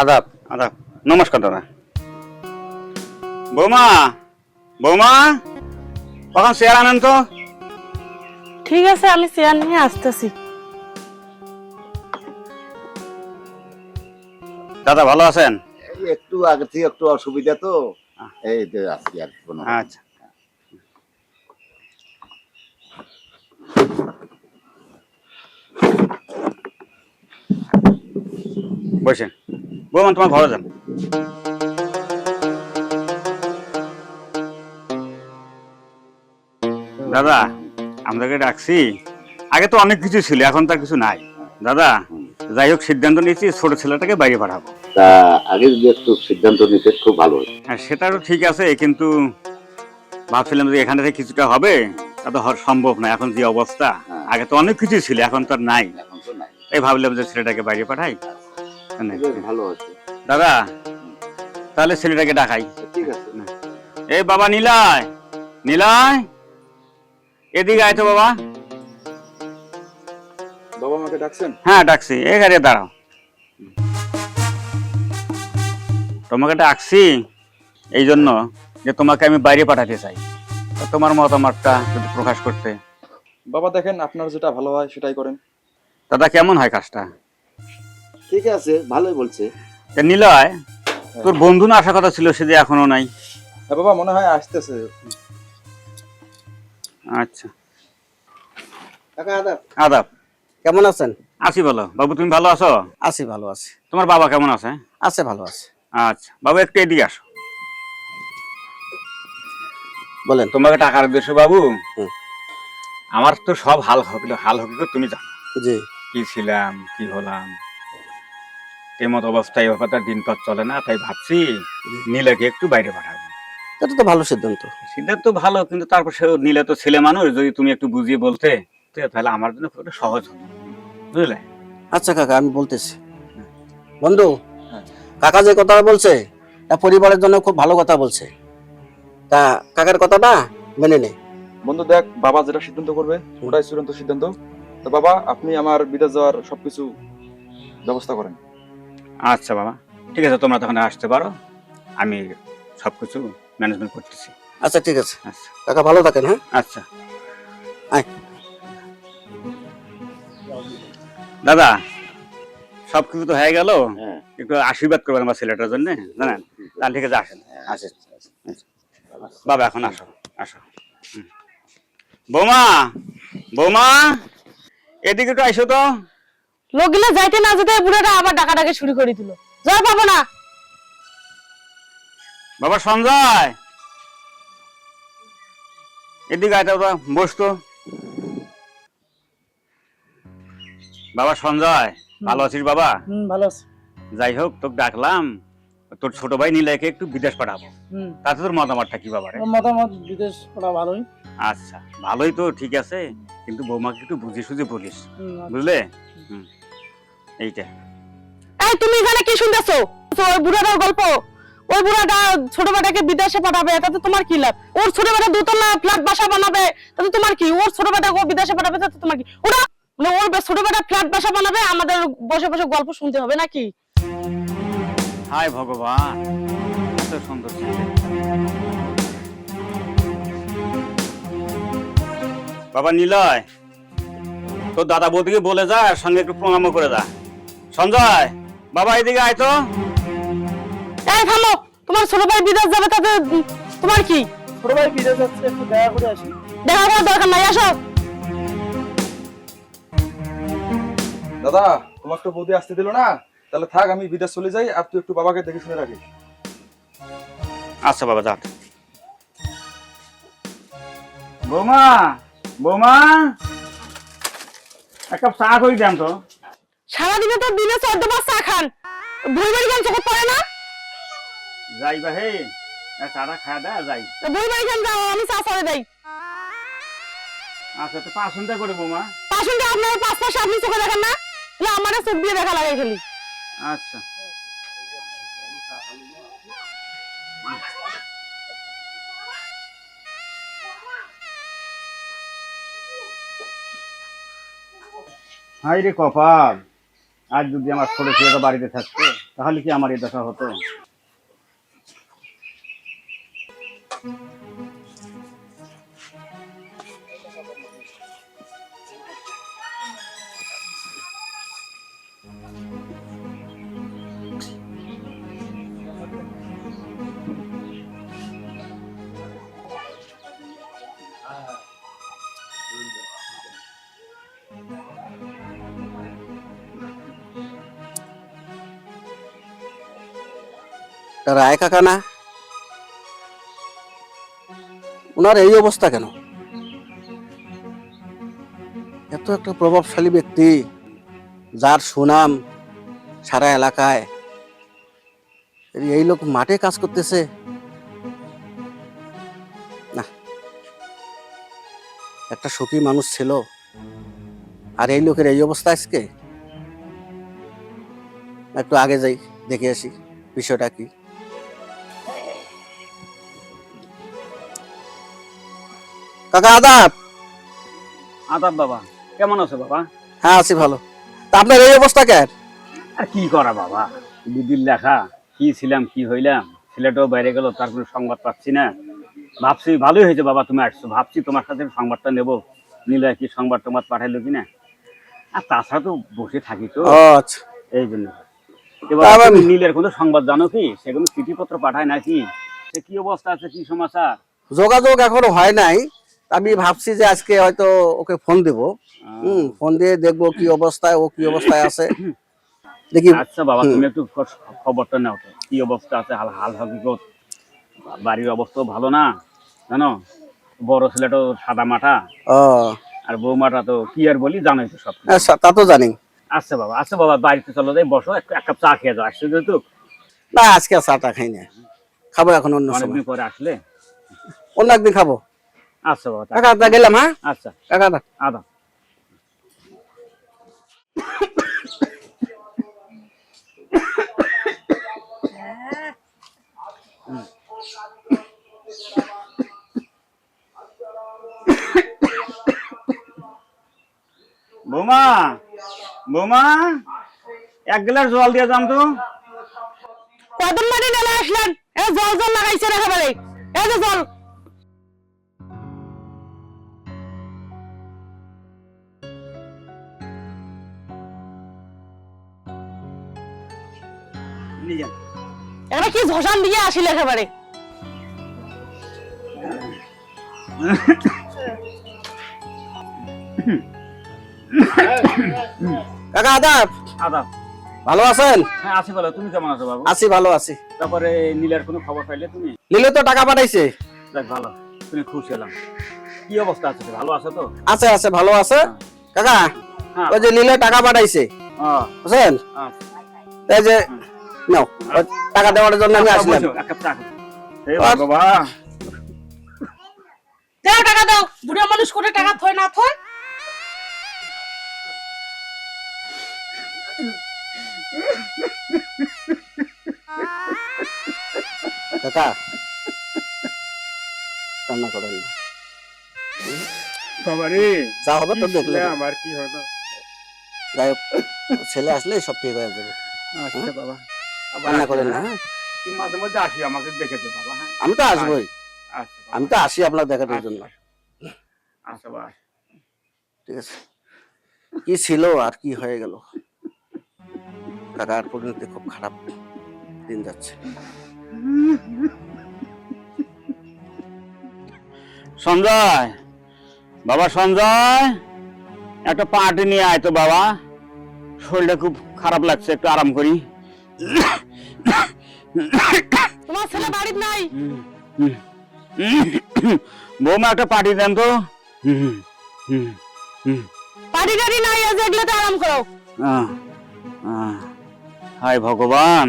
আদাব আদাব, নমস্কার দাদা। বৌমা, বৌমা, কখন চেয়ার আনেন তো। ঠিক আছে, আমি চেয়ার নিয়ে আসতেছি। দাদা ভালো আছেন? একটু আগে থেকে একটু অসুবিধা তো, এই যে আছি আর কোনো। আচ্ছা, বসেন। বৌমা তোমার ঘরে যান। দাদা আমাদেরকে ডাকছি, আগে তো অনেক কিছু ছিল, এখন তার কিছু নাই। দাদা যাই হোক, সিদ্ধান্ত নিয়েছি ছোট ছেলেটাকে বাইরে পাঠাবো। তা আগে যদি একটু সিদ্ধান্ত নিতে খুব ভালো হতো। হ্যাঁ সেটা তো ঠিক আছে, কিন্তু ভাবছিলাম যে এখান থেকে কিছুটা হবে, তা তো হওয়া সম্ভব না এখন যে অবস্থা। আগে তো অনেক কিছু ছিল, এখন তো আর নাই। এখন তো নাই। এই ভাবলাম যে ছেলেটাকে বাইরে পাঠাই। বেশ ভালো আছে। দাদা তাহলে ছেলেটাকে ডাকাই। ঠিক আছে। এই বাবা নিলয়, নিলয় এদিকে আয় তো বাবা। বাবা আমাকে ডাকছেন? হ্যাঁ ডাকছি, এখানে দাঁড়াও। তোমাকে ডাকছি এই জন্য যে তোমাকে আমি বাইরে পাঠাতে চাই, তা তোমার মতামতটা যদি প্রকাশ করতে। বাবা দেখেন, আপনার যেটা ভালো হয় সেটাই করেন। দাদা কেমন হয় কাজটা? ঠিক আছে, ভালোই বলছে। তা নিলয়, তোর বন্ধু না আসার কথা ছিল, সে যে এখনো নাই। হ্যাঁ বাবা, মনে হয় আসতেছে। আচ্ছা, কাকা আদাব। আদাব। কেমন আছেন? আছি ভালো। বাবু তুমি ভালো আছো? আছি, ভালো আছি। তোমার বাবা কেমন আছে? আছে, ভালো আছে। আচ্ছা বাবু একটু এদিকে আসো। বলেন। তোমাকে টাকার উদ্দেশ্য বাবু, হুম। আমার তো সব হাল হকিকত তুমি জানো। জি। কি ছিলাম কি হলাম, তেমত অবস্থায় এভাবে তার দিন পথ চলে না, তাই ভাবছি নীলাকে একটু বাইরে পাঠাবো। এটা তো ভালো সিদ্ধান্ত। সিদ্ধান্ত ভালো, কিন্তু তারপর সে নীলা তো ছেলে মানুষ, যদি তুমি একটু বুঝিয়ে বলতে তাহলে আমার জন্য খুব একটা সহজ হতো, বুঝলে? আচ্ছা কাকা, আমি বলতেছি। বন্ধু, হ্যাঁ। কাকা যে কথা বলছে তা পরিবারের জন্য খুব ভালো কথা বলছে। তা কাকার কথাটা মেনে নে। বন্ধু দেখ, বাবা যেটা সিদ্ধান্ত করবে ওটাই চূড়ান্ত সিদ্ধান্ত। তো বাবা, আপনি আমার বিদেশ যাওয়ার সবকিছু ব্যবস্থা করেন। আচ্ছা বাবা ঠিক আছে, তোমরা তখন আসতে পারো, আমি সবকিছু ম্যানেজমেন্ট করতেছি। আচ্ছা ঠিক আছে আচ্ছা কাকা, ভালো থাকেন। হ্যাঁ, আচ্ছা। আয়। দাদা সবকিছু তো হয়ে গেল, হ্যাঁ। একটু আশীর্বাদ করবেন আমার ছেলেটার জন্য, জানেন? তাহলে ঠিক আছে, আসেন আসেন। বাবা এখন আসো, আসো। হুম। বৌমা, বৌমা এদিকে একটু আইসো তো। লোকগুলো যাইতে না যেতে বুড়াটা আবার ডাকাডাকি শুরু করে দিল। জয় পাবো না। বাবা সঞ্জয় এদিকে আয় তো, বসতো। বাবা সঞ্জয়, ভালো আছিস বাবা? ভালো আছে। যাই হোক, তোকে ডাকলাম, তোর ছোট ভাই নীলাকে একটু বিদেশ পাঠাবো, তাতে তোর মতামতটা কি বাবা রে? মতামত বিদেশ করা ভালোই। আচ্ছা ভালোই তো, ঠিক আছে, কিন্তু বৌমাকে একটু বুঝিয়ে সুঝে বলিস, বুঝলে? এইটা। এই তুমি এখানে কি শুনতেছো? ওই বুড়াটার গল্প। ওই বুড়াটা ছোট বেটাকে বিদেশে পাঠাবে, তাতে তোমার কি লাভ? ওর ছোট বেটা দোতলা ফ্ল্যাট বাসা বানাবে, তাতে তোমার কি? ওর ছোট বেটাকে ও বিদেশে পাঠাবে, তাতে তোমার কি? ওরা মানে ওর ছোট বেটা ফ্ল্যাট বাসা বানাবে, আমাদের বসে বসে গল্প শুনতে হবে নাকি? হায় ভগবান, এত সুন্দর ছেলে। বাবা নিলয়, তোর দাদা বৌদিকে বলে যা, আর সঙ্গে একটু প্রণামও করে যা। সঞ্জয় বাবা এদিকে আয় তো। এই থামো, তোমার ছোট ভাই বিদেশ যাবে, তাতে তোমার কি? ছোট ভাই বিদেশ যাচ্ছে, একটু দেখা করে আসি। দেখা করার দরকার নাই, আসো। দাদা, তোমার তো বৌদি আসতে দিল না, তাহলে থাক, আমি বিদেশ চলে যাই, আর তুই একটু বাবাকে দেখে শুনে রাখিস। আচ্ছা বাবা যা। বৌমা, বৌমা এক কাপ চা করে দেন তো। সারাদিনে তো দিনে 14 বার চা খান, বই বাড়ি গান চোখে পড়ে না? যাই বা হে, চাটা খাওয়া দেয় যাই। বই বাড়ি গান যাও, আমি চা করে দেই। আচ্ছা তো 5 ঘন্টা করে বৌমা। 5 শাশুড়ি আপনার পাঁচ মাসে আপনি চোখে দেখেন না, আমারে চোখ দিয়ে দেখা লাগে খালি। আচ্ছা হাই রে কপাল, আজ যদি আমার ছোট ছেলেটা বাড়িতে থাকতো তাহলে কি আমার এই দশা হতো? রায় কাকা না, ওনার এই অবস্থা কেন? এত একটা প্রভাবশালী ব্যক্তি, যার সুনাম সারা এলাকায়, এই লোক মাঠে কাজ করতেছে না। একটা সুখী মানুষ ছিল, আর এই লোকের এই অবস্থা আজকে। একটু আগে যাই, দেখে আসি বিষয়টা কি। কাকা আদাব। আদাব বাবা, কেমন আছো বাবা? হ্যাঁ আছি ভালো। তা আপনার এই অবস্থা কেন? আর কি করা বাবা, বুদ্ধির লেখা, কি ছিলাম কি হইলাম, ছেলেটাও বাইরে গেল, তার কোনো সংবাদ পাচ্ছি না। ভাবছি ভালোই হয়েছে বাবা তুমি আসছো, ভাবছি তোমার সাথে সংবাদটা নেবো, নিলে কি সংবাদ টংবাদ পাঠাইলো কিনা। আর তাছাড়া তো বসে থাকি তো, ও আচ্ছা। এই জন্য। এবার তুমি নীলের কোনো সংবাদ জানো কি? সে কোনো চিঠিপত্র পাঠায় নাকি? সে কি অবস্থা আছে, কি সমাচার? যোগাযোগ এখনো হয় নাই। আমি ভাবছি যে আজকে হয়তো ওকে ফোন দেব। ফোন দিয়ে দেখবো কি অবস্থায়, ও কি অবস্থায় আছে দেখি। আচ্ছা বাবা, তুমি একটু খবরটা নাও তো, কি অবস্থা আছে, হাল হকিকত। বাড়ির অবস্থাও ভালো না জানো, বড় ছেলেটা সাদা মাঠা, ও আর বৌমাটা তো কি আর বলি, জানোই তো সব। তা তো জানি। আচ্ছা বাবা বাড়িতে চলো, যাই বসো, এক কাপ চা খেয়ে যাও। আসছে যেহেতু, না আজকে চাটা খাই না, খাবো এখন অন্য সময়। অনেকদিন পরে আসলে, অন্য একদিন খাবো। আচ্ছা বাবা, কাকা গেলাম। হ্যাঁ আচ্ছা কাকা। আদা। বৌমা বৌমা, এক গ্লাস জল দিয়ে যাম তো। কদম মাটি নেলে আসলেন, জল জল লাগাইছে একেবারে, এই যে জল। এটা কি ঝসান দিয়ে আসিল একেবারে। কাকা আদাব। আদা। ভালো আছেন? হ্যাঁ আছি ভালো, তুমি কেমন আছো বাবু? আছি ভালো আছি। তারপরে নীলের কোনো খবর পাইলে তুমি? নীলে তো টাকা পাঠাইছে। দেখ ভালো, তুমি খুশি হলাম। কি অবস্থা আছে, ভালো আছে তো? আছে আছে ভালো আছে। কাকা হ্যাঁ। ওই যে নীলে টাকা পাঠাইছে, বুঝছেন? এই যে নাও, ওই টাকা দেওয়ার জন্য আমি আসলাম। এক কাপ চা খাও। হে বাবা, দাও টাকা দাও, বুড়া মানুষ করে টাকা থয় না থয়। কাকা কান্না করেন না। বাবারে যা হবে তো দেখলে আমার কি হলো। যাই হোক, ছেলে আসলে সব ঠিক হয়ে যাবে। আচ্ছা বাবা, কান্না করেন না। হ্যাঁ তুমি মাঝে মধ্যে আসি, আমাকে দেখেছো বাবা। হ্যাঁ আমি তো আসবোই, আচ্ছা বাবা। আমি তো আসি আপনার দেখানোর জন্য। আচ্ছা বাবা, ঠিক আছে। কি ছিল আর কি হয়ে গেল। কাকার পরিণতি খুব খারাপ দিন যাচ্ছে। সঞ্জয় বাবা, সঞ্জয় একটা পার্টি নিয়ে আয় তো বাবা, শরীরটা খুব খারাপ লাগছে, একটু আরাম করি। তোমার ছেলে বাড়িতে নাই? বৌমা একটা পার্টি দেন তো। পার্টি টাড়ি নাই, আজ এগুলো তো আরাম করো। হায় ভগবান,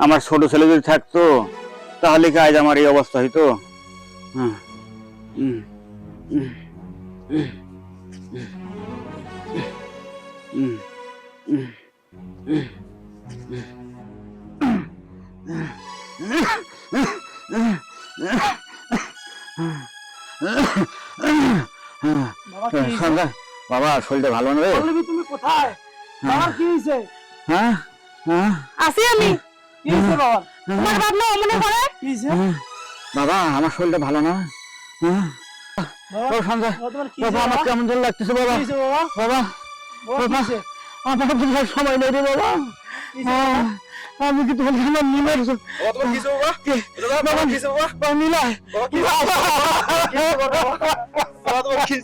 আমার ছোট ছেলে যদি থাকতো তাহলে কি আজ আমার এই অবস্থা হইতো? সঞ্জয়, বাবা শরীরটা ভালো না রে। তুমি কোথায়? বাবার কি হয়েছে? হ্যাঁ হ্যাঁ আসি আমি। কি হয়েছে বাবার? তোমার বাপ না মনে করে? কি হয়েছে? বাবা আমার শরীরটা ভালো না। হ্যাঁ ও সঞ্জয়, তোমার কি বাবা আমার কেমন যেন লাগতেছে বাবা। হয়েছে বাবা? বাবা বাবা আমার বোঝার সময় নেই রে বাবা। আমি কি তোমার জন্য নিলাম? তোমার কি বাবা? বাবা কি বাবা নিলাই বাবা তোমার কি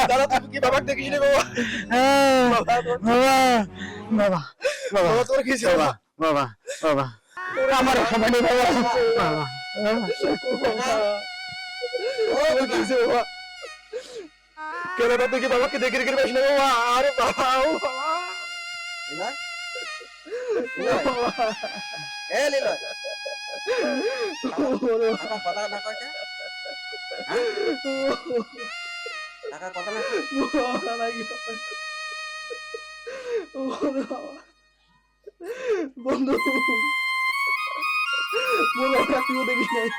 দাদা তুমি কি বাবাকে দেখিস রে বাবা? বাবা বাবা তোমার কি বাবা বাবা বাবা আমার সময় নেই বাবা। কেন তুই কি বাবাকে দেখে রেখে পাইস না বাবা? আরে বাবা ও বাবা বন্ধু বলো দেখিস নাই